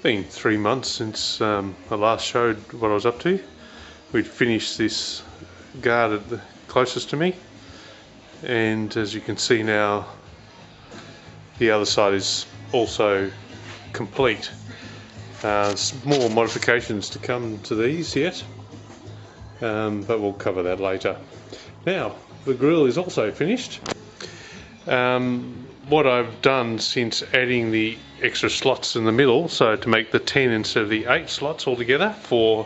Been 3 months since I last showed what I was up to. We'd finished this guard closest to me, and as you can see now, the other side is also complete. More modifications to come to these yet, but we'll cover that later. Now, the grille is also finished. What I've done since adding the extra slots in the middle, so to make the 10 instead of the 8 slots altogether for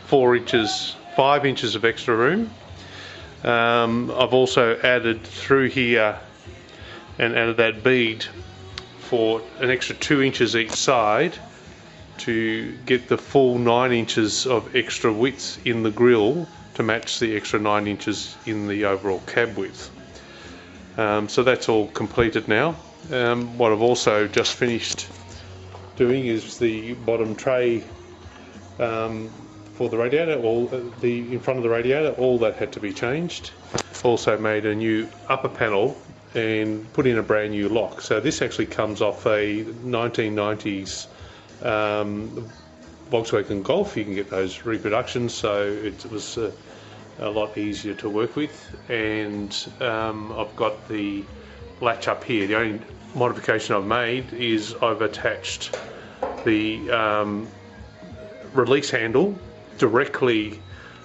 5 inches of extra room, I've also added through here and added that bead for an extra 2 inches each side to get the full 9 inches of extra width in the grille to match the extra 9 inches in the overall cab width. So that's all completed now. What I've also just finished doing is the bottom tray for the radiator, in front of the radiator, all that had to be changed. Also made a new upper panel and put in a brand new lock. So this actually comes off a 1990s Volkswagen Golf. You can get those reproductions, so it was a lot easier to work with. And I've got the latch up here. The only modification I've made is I've attached the release handle directly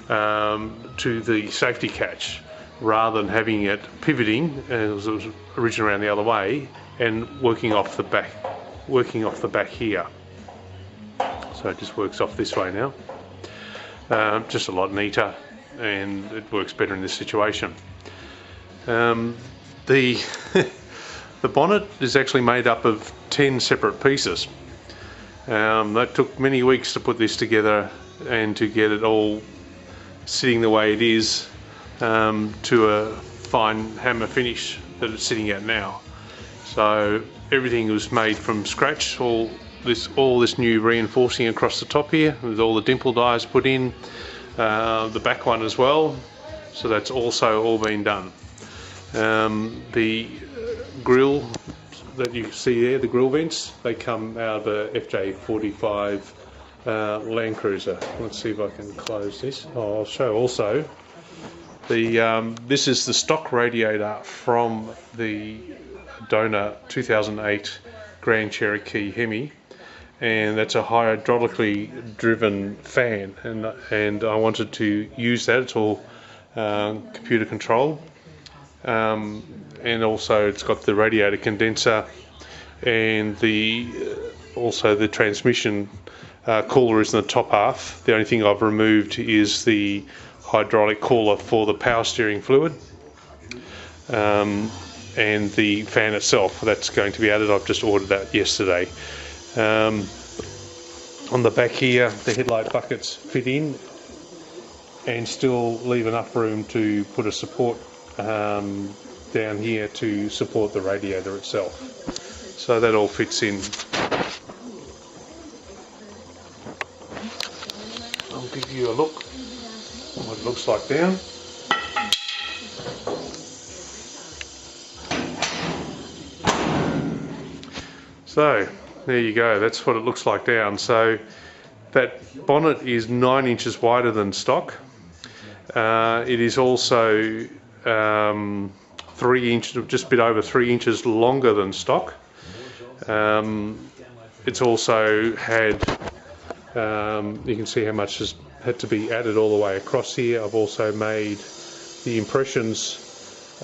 to the safety catch, rather than having it pivoting as it was originally around the other way and working off the back here. So it just works off this way now. Just a lot neater, and it works better in this situation. The bonnet is actually made up of 10 separate pieces. That took many weeks to put this together and to get it all sitting the way it is, to a fine hammer finish that it's sitting at now. So everything was made from scratch. All this new reinforcing across the top here, with all the dimple dies put in, the back one as well. So that's also all been done. The grille that you see there, the grille vents, they come out of a FJ45 Land Cruiser. Let's see if I can close this. I'll show also this is the stock radiator from the donor 2008 Grand Cherokee Hemi, and that's a hydraulically driven fan, and I wanted to use that. It's all computer controlled, and also it's got the radiator condenser and also the transmission cooler is in the top half. The only thing I've removed is the hydraulic cooler for the power steering fluid, and the fan itself, that's going to be added. I've just ordered that yesterday. On the back here, the headlight buckets fit in and still leave enough room to put a support down here to support the radiator itself. So that all fits in. I'll give you a look at what it looks like down. So there you go, that's what it looks like down. So that bonnet is 9 inches wider than stock. It is also 3 inches, just a bit over 3 inches longer than stock. It's also had, you can see how much has had to be added all the way across here. I've also made the impressions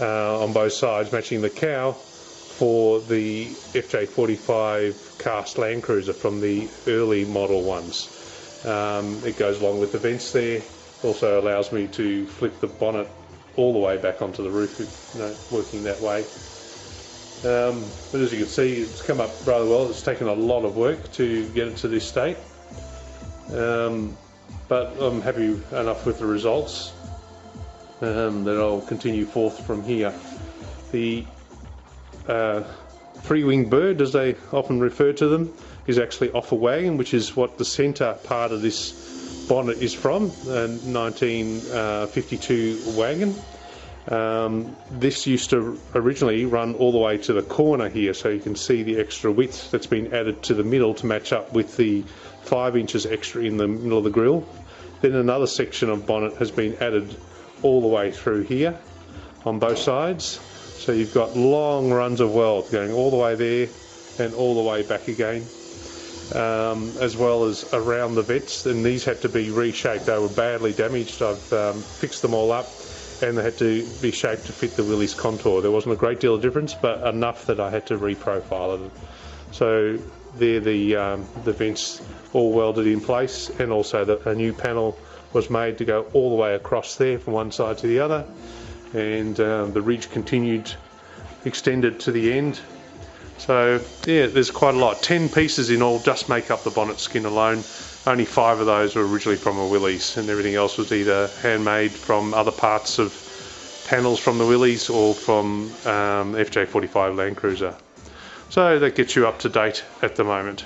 on both sides matching the cow for the FJ45 cast Land Cruiser from the early model ones. It goes along with the vents there. Also allows me to flip the bonnet all the way back onto the roof, working that way. But as you can see, it's come up rather well. It's taken a lot of work to get it to this state, but I'm happy enough with the results that I'll continue forth from here. The three-winged bird, as they often refer to them, is actually off a wagon, which is what the centre part of this bonnet is from, a 1952 wagon. This used to originally run all the way to the corner here, so you can see the extra width that's been added to the middle to match up with the 5 inches extra in the middle of the grille. Then another section of bonnet has been added all the way through here on both sides. So you've got long runs of weld going all the way there and all the way back again, as well as around the vents. And these had to be reshaped. They were badly damaged. I've fixed them all up, and they had to be shaped to fit the Willys contour. There wasn't a great deal of difference, but enough that I had to reprofile them. So there the vents all welded in place, and also that a new panel was made to go all the way across there from one side to the other, and the ridge extended to the end. So yeah, there's quite a lot. 10 pieces in all just make up the bonnet skin alone. Only 5 of those were originally from a Willys, and everything else was either handmade from other parts of panels from the Willys or from FJ45 Land Cruiser. So that gets you up to date at the moment.